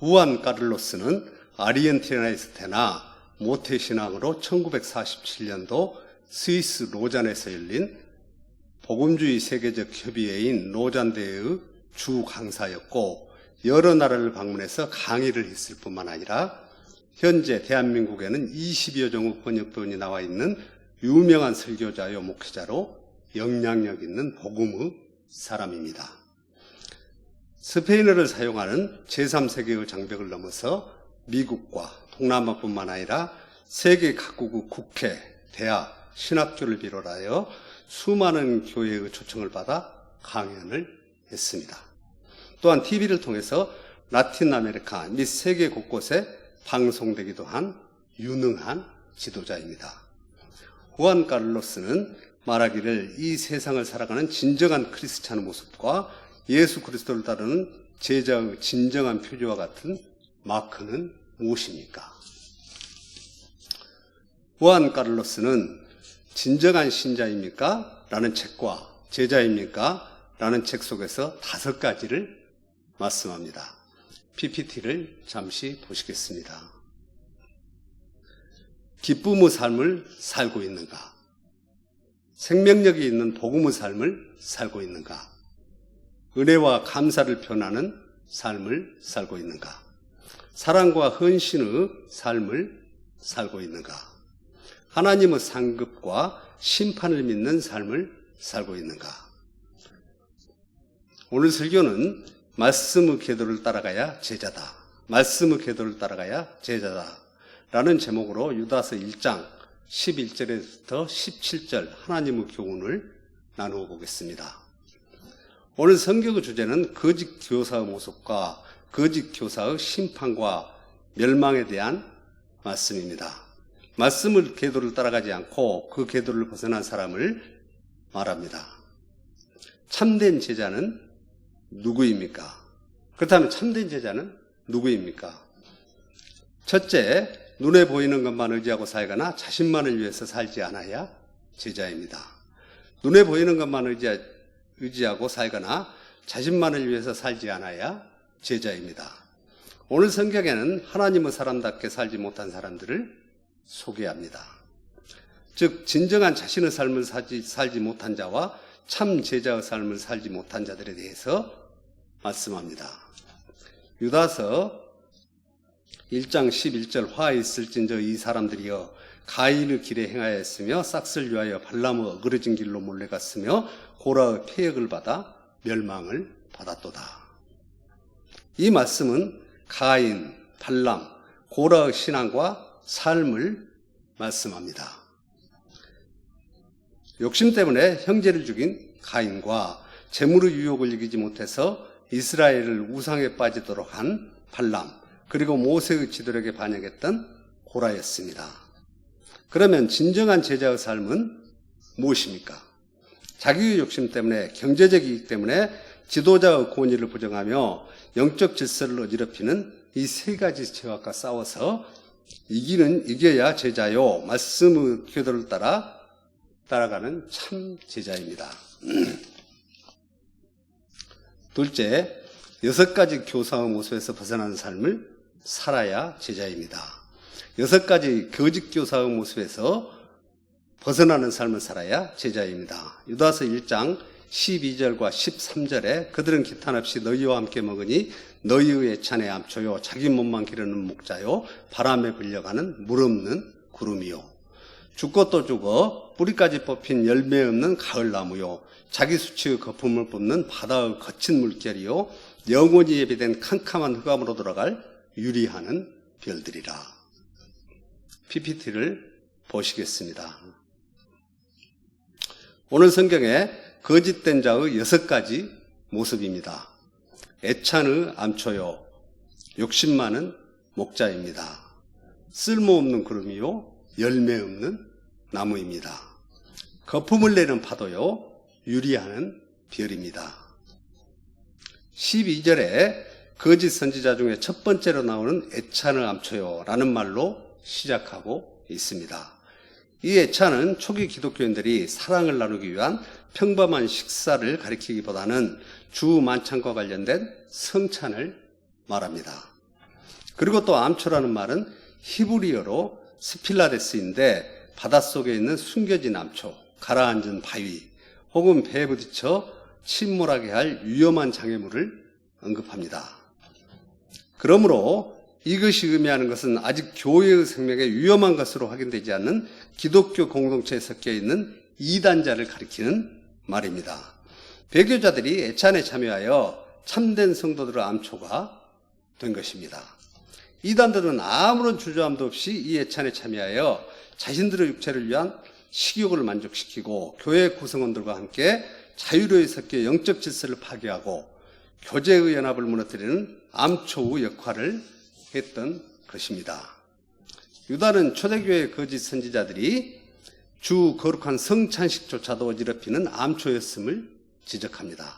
후안 까를로스는 아르헨티나에서 태어나 모태신앙으로 1947년도 스위스 로잔에서 열린 복음주의 세계적 협의회인 로잔대회의 주 강사였고 여러 나라를 방문해서 강의를 했을 뿐만 아니라 현재 대한민국에는 20여 종의 번역본이 나와 있는 유명한 설교자요 목회자로 영향력 있는 복음의 사람입니다. 스페인어를 사용하는 제3세계의 장벽을 넘어서 미국과 동남아뿐만 아니라 세계 각국의 국회, 대학, 신학교를 비롯하여 수많은 교회의 초청을 받아 강연을 했습니다. 또한 TV를 통해서 라틴 아메리카 및 세계 곳곳에 방송되기도 한 유능한 지도자입니다. 후안 까를로스는 말하기를 이 세상을 살아가는 진정한 크리스찬의 모습과 예수 그리스도를 따르는 제자의 진정한 표지와 같은 마크는 무엇입니까? 후안 까를로스는 진정한 신자입니까? 라는 책과 제자입니까? 라는 책 속에서 5가지를 말씀합니다. PPT를 잠시 보시겠습니다. 기쁨의 삶을 살고 있는가? 생명력이 있는 복음의 삶을 살고 있는가? 은혜와 감사를 표현하는 삶을 살고 있는가? 사랑과 헌신의 삶을 살고 있는가? 하나님의 상급과 심판을 믿는 삶을 살고 있는가? 오늘 설교는 말씀의 궤도를 따라가야 제자다. 말씀의 궤도를 따라가야 제자다. 라는 제목으로 유다서 1장 11절에서 17절 하나님의 교훈을 나누어 보겠습니다. 오늘 성경의 주제는 거짓 교사의 모습과 거짓 교사의 심판과 멸망에 대한 말씀입니다. 말씀의 궤도를 따라가지 않고 그 궤도를 벗어난 사람을 말합니다. 참된 제자는 누구입니까? 그렇다면 참된 제자는 누구입니까? 첫째, 눈에 보이는 것만 의지하고 살거나 자신만을 위해서 살지 않아야 제자입니다. 눈에 보이는 것만 의지하고 살거나 자신만을 위해서 살지 않아야 제자입니다. 오늘 성경에는 하나님의 사람답게 살지 못한 사람들을 소개합니다. 즉 진정한 자신의 삶을 살지 못한 자와 참 제자의 삶을 살지 못한 자들에 대해서 말씀합니다. 유다서 1장 11절 화 있을진저 이 사람들이여 가인의 길에 행하였으며 싹을 위하여 발람의 어그러진 길로 몰려갔으며 고라의 폐역을 받아 멸망을 받았도다. 이 말씀은 가인, 발람, 고라의 신앙과 삶을 말씀합니다. 욕심 때문에 형제를 죽인 가인과 재물의 유혹을 이기지 못해서 이스라엘을 우상에 빠지도록 한 발람, 그리고 모세의 지도력에 반역했던 고라였습니다. 그러면 진정한 제자의 삶은 무엇입니까? 자기의 욕심 때문에, 경제적 이익 때문에 지도자의 권위를 부정하며 영적 질서를 어지럽히는 이 3가지 죄악과 싸워서 이겨야 제자요, 말씀의 궤도를 따라가는 참 제자입니다. 둘째, 6가지 교사의 모습에서 벗어나는 삶을 살아야 제자입니다. 6가지 거짓 교사의 모습에서 벗어나는 삶을 살아야 제자입니다. 유다서 1장 12절과 13절에 그들은 기탄 없이 너희와 함께 먹으니 너희의 애찬에 암초요 자기 몸만 기르는 목자요 바람에 불려가는 물 없는 구름이요 죽고 또 죽어 뿌리까지 뽑힌 열매 없는 가을나무요 자기 수치의 거품을 뿜는 바다의 거친 물결이요 영원히 예비된 캄캄한 흑암으로 돌아갈 유리하는 별들이라. PPT를 보시겠습니다. 오늘 성경에 거짓된 자의 6가지 모습입니다. 애찬의 암초요, 욕심 많은 목자입니다. 쓸모없는 구름이요, 열매 없는 나무입니다. 거품을 내는 파도요, 유리하는 별입니다. 12절에 거짓 선지자 중에 첫 번째로 나오는 애찬의 암초요 라는 말로 시작하고 있습니다. 이 애찬은 초기 기독교인들이 사랑을 나누기 위한 평범한 식사를 가리키기보다는 주 만찬과 관련된 성찬을 말합니다. 그리고 또 암초라는 말은 히브리어로 스필라데스인데 바닷속에 있는 숨겨진 암초, 가라앉은 바위 혹은 배에 부딪혀 침몰하게 할 위험한 장애물을 언급합니다. 그러므로 이것이 의미하는 것은 아직 교회의 생명에 위험한 것으로 확인되지 않는 기독교 공동체에 섞여 있는 이단자를 가리키는 말입니다. 배교자들이 애찬에 참여하여 참된 성도들의 암초가 된 것입니다. 이단들은 아무런 주저함도 없이 이 애찬에 참여하여 자신들의 육체를 위한 식욕을 만족시키고 교회 구성원들과 함께 자유로이 섞여 영적 질서를 파괴하고 교제의 연합을 무너뜨리는 암초의 역할을 했던 것입니다. 유다는 초대교회의 거짓 선지자들이 주 거룩한 성찬식조차도 어지럽히는 암초였음을 지적합니다.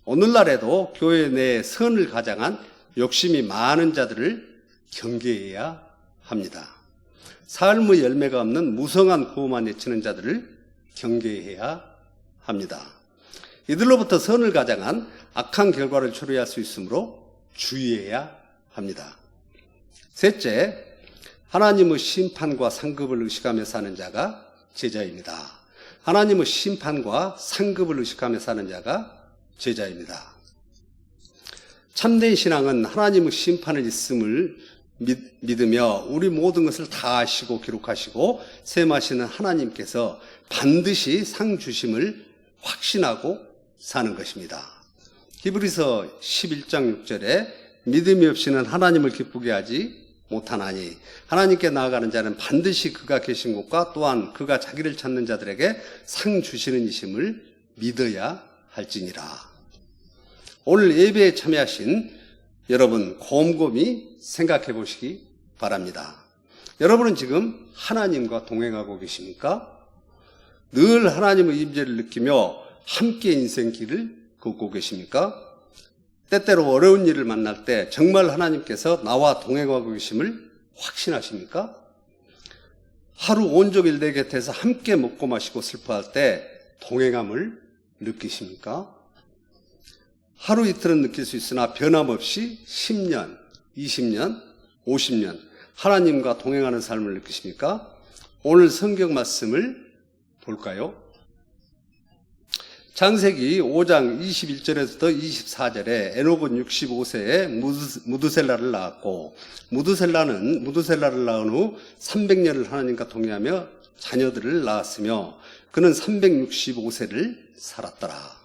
오늘날에도 교회 내에 선을 가장한 욕심이 많은 자들을 경계해야 합니다. 삶의 열매가 없는 무성한 구호만 외치는 자들을 경계해야 합니다. 이들로부터 선을 가장한 악한 결과를 초래할 수 있으므로 주의해야 합니다. 셋째, 하나님의 심판과 상급을 의식하며 사는 자가 제자입니다. 하나님의 심판과 상급을 의식하며 사는 자가 제자입니다. 참된 신앙은 하나님의 심판을 있음을 믿으며 우리 모든 것을 다 아시고 기록하시고 셈하시는 하나님께서 반드시 상 주심을 확신하고 사는 것입니다. 히브리서 11장 6절에 믿음이 없이는 하나님을 기쁘게 하지 못하나니 하나님께 나아가는 자는 반드시 그가 계신 곳과 또한 그가 자기를 찾는 자들에게 상 주시는 이심을 믿어야 할지니라. 오늘 예배에 참여하신 여러분 곰곰이 생각해 보시기 바랍니다. 여러분은 지금 하나님과 동행하고 계십니까? 늘 하나님의 임재를 느끼며 함께 인생길을 걷고 계십니까? 때때로 어려운 일을 만날 때 정말 하나님께서 나와 동행하고 계심을 확신하십니까? 하루 온종일 내 곁에서 함께 먹고 마시고 슬퍼할 때 동행함을 느끼십니까? 하루 이틀은 느낄 수 있으나 변함없이 10년, 20년, 50년 하나님과 동행하는 삶을 느끼십니까? 오늘 성경 말씀을 볼까요? 창세기 5장 21절에서부터 24절에 에녹은 65세에 무드셀라를 낳았고 무드셀라를 낳은 후 300년을 하나님과 동행하며 자녀들을 낳았으며 그는 365세를 살았더라.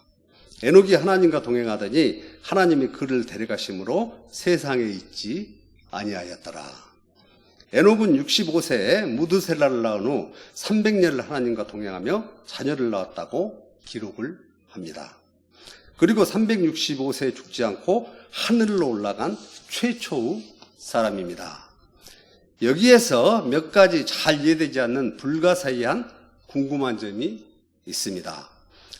에녹이 하나님과 동행하더니 하나님이 그를 데려가심으로 세상에 있지 아니하였더라. 에녹은 65세에 무드셀라를 낳은 후 300년을 하나님과 동행하며 자녀를 낳았다고 기록을 합니다. 그리고 365세에 죽지 않고 하늘로 올라간 최초의 사람입니다. 여기에서 몇 가지 잘 이해되지 않는 불가사의한 궁금한 점이 있습니다.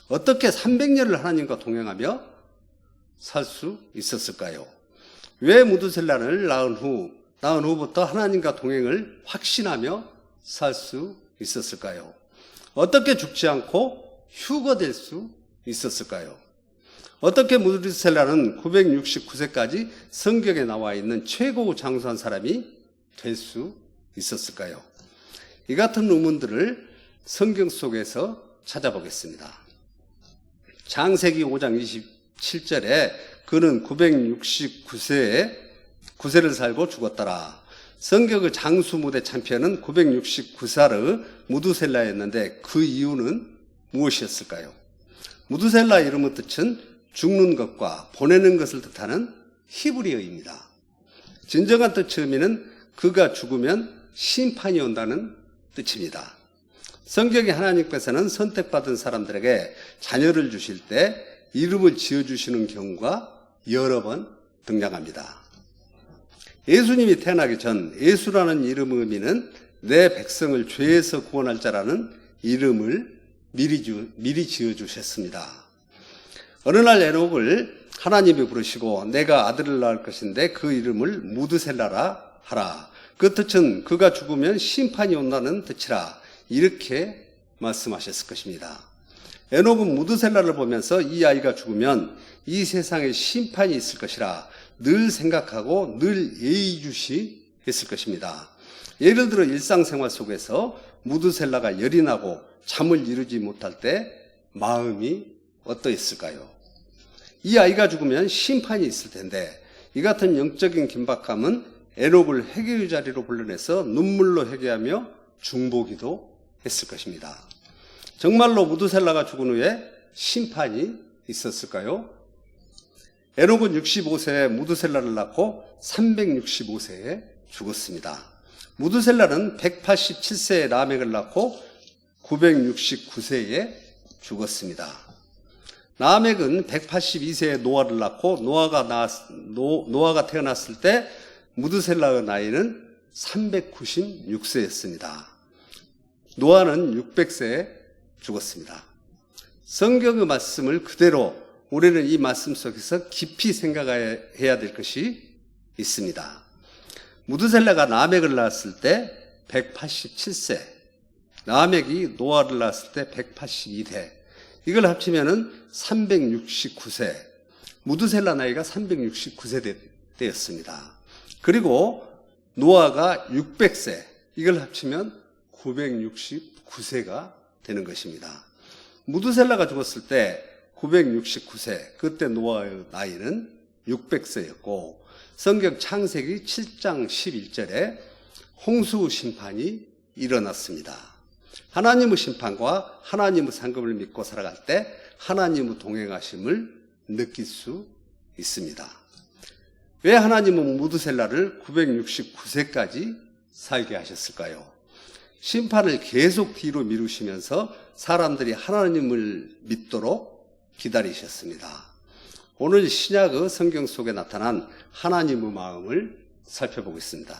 어떻게 300년을 하나님과 동행하며 살 수 있었을까요? 왜 무드셀라를 낳은 후부터 하나님과 동행을 확신하며 살 수 있었을까요? 어떻게 죽지 않고 휴거될 수 있었을까요? 어떻게 무드셀라는 969세까지 성경에 나와 있는 최고 장수한 사람이 될 수 있었을까요? 이 같은 의문들을 성경 속에서 찾아보겠습니다. 창세기 5장 27절에 그는 969세를 살고 죽었더라. 성경의 장수 무대 참편은 969살의 무드셀라였는데 그 이유는 무엇이었을까요? 무드셀라 이름의 뜻은 죽는 것과 보내는 것을 뜻하는 히브리어입니다. 진정한 뜻의 의미는 그가 죽으면 심판이 온다는 뜻입니다. 성경에 하나님께서는 선택받은 사람들에게 자녀를 주실 때 이름을 지어주시는 경우가 여러 번 등장합니다. 예수님이 태어나기 전 예수라는 이름의 의미는 내 백성을 죄에서 구원할 자라는 이름을 미리 지어주셨습니다. 어느 날 에녹을 하나님이 부르시고 내가 아들을 낳을 것인데 그 이름을 무드셀라라 하라. 그 뜻은 그가 죽으면 심판이 온다는 뜻이라. 이렇게 말씀하셨을 것입니다. 에녹은 무드셀라를 보면서 이 아이가 죽으면 이 세상에 심판이 있을 것이라 늘 생각하고 늘 예의주시했을 것입니다. 예를 들어 일상생활 속에서 무드셀라가 열이 나고 잠을 이루지 못할 때 마음이 어떠했을까요? 이 아이가 죽으면 심판이 있을 텐데 이 같은 영적인 긴박감은 에녹을 회개의 자리로 불러내서 눈물로 회개하며 중보기도 했을 것입니다. 정말로 무드셀라가 죽은 후에 심판이 있었을까요? 에녹은 65세에 무드셀라를 낳고 365세에 죽었습니다. 무드셀라는 187세에 라멕을 낳고 969세에 죽었습니다. 라멕은 182세에 노아를 낳고 노아가 태어났을 때 무드셀라의 나이는 396세였습니다. 노아는 600세에 죽었습니다. 성경의 말씀을 그대로 우리는 이 말씀 속에서 깊이 생각해야 될 것이 있습니다. 무드셀라가 라멕을 낳았을 때 187세, 라멕이 노아를 낳았을 때 182세, 이걸 합치면은 369세, 무드셀라 나이가 369세 때였습니다. 그리고 노아가 600세, 이걸 합치면 969세가 되는 것입니다. 무드셀라가 죽었을 때 969세, 그때 노아의 나이는 600세였고 성경 창세기 7장 11절에 홍수 심판이 일어났습니다. 하나님의 심판과 하나님의 상급을 믿고 살아갈 때 하나님의 동행하심을 느낄 수 있습니다. 왜 하나님은 무드셀라를 969세까지 살게 하셨을까요? 심판을 계속 뒤로 미루시면서 사람들이 하나님을 믿도록 기다리셨습니다. 오늘 신약의 성경 속에 나타난 하나님의 마음을 살펴보겠습니다.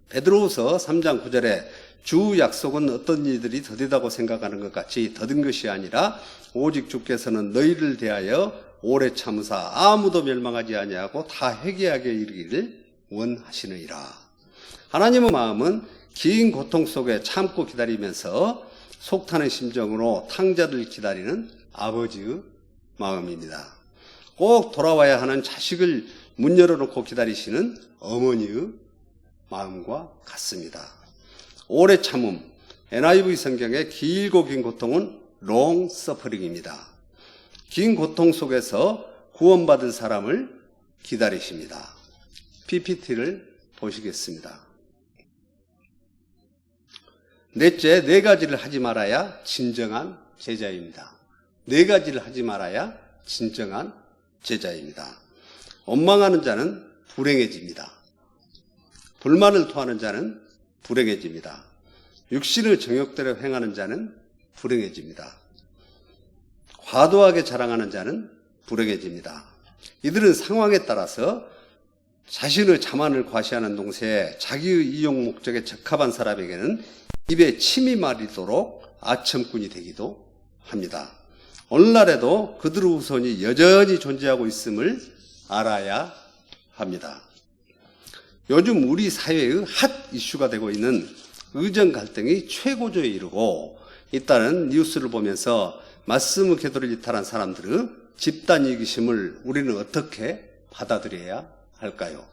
베드로후서 3장 9절에 주 약속은 어떤 이들이 더디다고 생각하는 것 같이 더딘 것이 아니라 오직 주께서는 너희를 대하여 오래 참으사 아무도 멸망하지 아니하고 다 회개하게 이르기를 원하시느니라. 하나님의 마음은 긴 고통 속에 참고 기다리면서 속타는 심정으로 탕자를 기다리는 아버지의 마음입니다. 꼭 돌아와야 하는 자식을 문 열어놓고 기다리시는 어머니의 마음과 같습니다. 오래 참음, NIV 성경의 길고 긴 고통은 long suffering입니다. 긴 고통 속에서 구원받을 사람을 기다리십니다. PPT를 보시겠습니다. 넷째, 네 가지를 하지 말아야 진정한 제자입니다. 네 가지를 하지 말아야 진정한 제자입니다. 원망하는 자는 불행해집니다. 불만을 토하는 자는 불행해집니다. 육신의 정욕대로 행하는 자는 불행해집니다. 과도하게 자랑하는 자는 불행해집니다. 이들은 상황에 따라서 자신의 자만을 과시하는 동시에 자기의 이용 목적에 적합한 사람에게는 입에 침이 마르도록 아첨꾼이 되기도 합니다. 오늘날에도 그들의 후손이 여전히 존재하고 있음을 알아야 합니다. 요즘 우리 사회의 핫 이슈가 되고 있는 의정 갈등이 최고조에 이르고 있다는 뉴스를 보면서 말씀의 계도를 이탈한 사람들의 집단 이기심을 우리는 어떻게 받아들여야 할까요?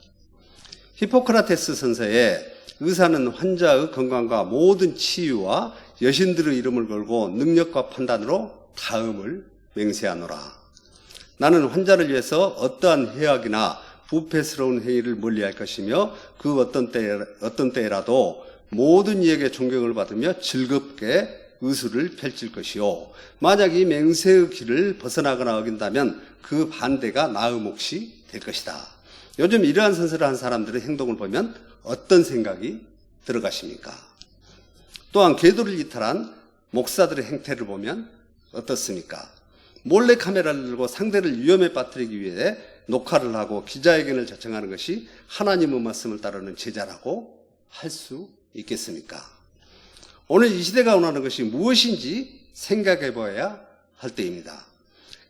히포크라테스 선서에 의사는 환자의 건강과 모든 치유와 여신들의 이름을 걸고 능력과 판단으로 다음을 맹세하노라. 나는 환자를 위해서 어떠한 해악이나 부패스러운 행위를 멀리할 것이며 그 어떤 때라도 모든 이에게 존경을 받으며 즐겁게 의술을 펼칠 것이요. 만약 이 맹세의 길을 벗어나거나 어긴다면 그 반대가 나의 몫이 될 것이다. 요즘 이러한 선서를 한 사람들의 행동을 보면 어떤 생각이 들어가십니까? 또한 계도를 이탈한 목사들의 행태를 보면 어떻습니까? 몰래 카메라를 들고 상대를 위험에 빠뜨리기 위해 녹화를 하고 기자회견을 자청하는 것이 하나님의 말씀을 따르는 제자라고 할 수 있겠습니까? 오늘 이 시대가 원하는 것이 무엇인지 생각해 봐야 할 때입니다.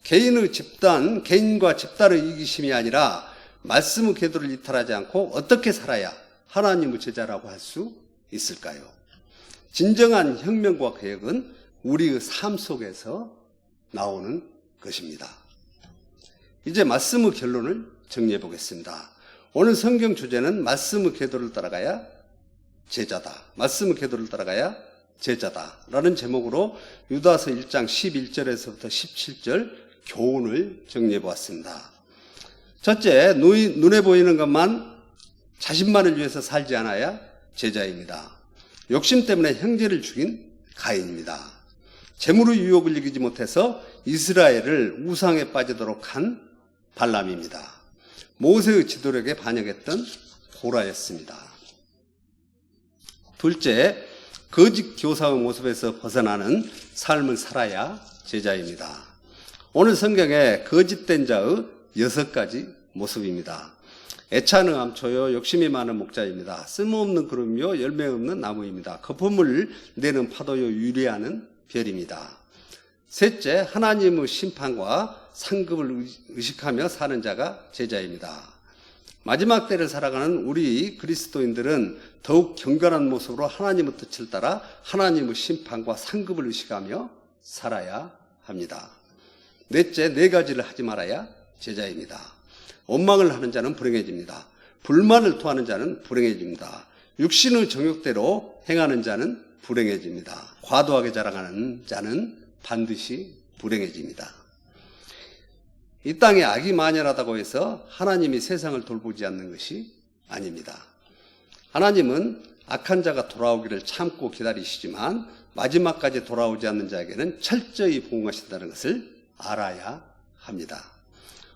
개인과 집단의 이기심이 아니라 말씀의 계도를 이탈하지 않고 어떻게 살아야 하나님의 제자라고 할 수 있을까요? 진정한 혁명과 개혁은 우리의 삶 속에서 나오는 것입니다. 이제 말씀의 결론을 정리해 보겠습니다. 오늘 성경 주제는 말씀의 궤도를 따라가야 제자다. 말씀의 궤도를 따라가야 제자다. 라는 제목으로 유다서 1장 11절에서부터 17절 교훈을 정리해 보았습니다. 첫째, 눈에 보이는 것만 자신만을 위해서 살지 않아야 제자입니다. 욕심 때문에 형제를 죽인 가인입니다. 재물의 유혹을 이기지 못해서 이스라엘을 우상에 빠지도록 한 발람입니다. 모세의 지도력에 반역했던 고라였습니다. 둘째, 거짓 교사의 모습에서 벗어나는 삶을 살아야 제자입니다. 오늘 성경에 거짓된 자의 6가지 모습입니다. 애찬의 암초요, 욕심이 많은 목자입니다. 쓸모없는 그룹이요, 열매 없는 나무입니다. 거품을 내는 파도요, 유리하는 별입니다. 셋째, 하나님의 심판과 상급을 의식하며 사는 자가 제자입니다. 마지막 때를 살아가는 우리 그리스도인들은 더욱 경건한 모습으로 하나님의 뜻을 따라 하나님의 심판과 상급을 의식하며 살아야 합니다. 넷째, 4가지를 하지 말아야 제자입니다. 원망을 하는 자는 불행해집니다. 불만을 토하는 자는 불행해집니다. 육신의 정욕대로 행하는 자는 불행해집니다. 과도하게 자랑하는 자는 반드시 불행해집니다. 이 땅에 악이 만연하다고 해서 하나님이 세상을 돌보지 않는 것이 아닙니다. 하나님은 악한 자가 돌아오기를 참고 기다리시지만 마지막까지 돌아오지 않는 자에게는 철저히 보응하신다는 것을 알아야 합니다.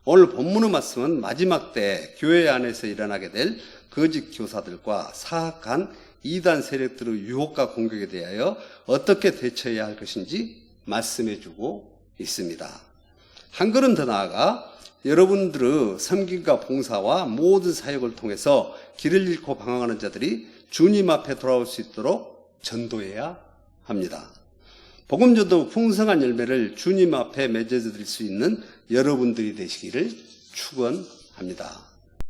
오늘 본문의 말씀은 마지막 때 교회 안에서 일어나게 될 거짓 교사들과 사악한 이단 세력들의 유혹과 공격에 대하여 어떻게 대처해야 할 것인지 말씀해주고 있습니다. 한 걸음 더 나아가 여러분들의 섬김과 봉사와 모든 사역을 통해서 길을 잃고 방황하는 자들이 주님 앞에 돌아올 수 있도록 전도해야 합니다. 복음전도 풍성한 열매를 주님 앞에 맺어드릴 수 있는 여러분들이 되시기를 축원합니다.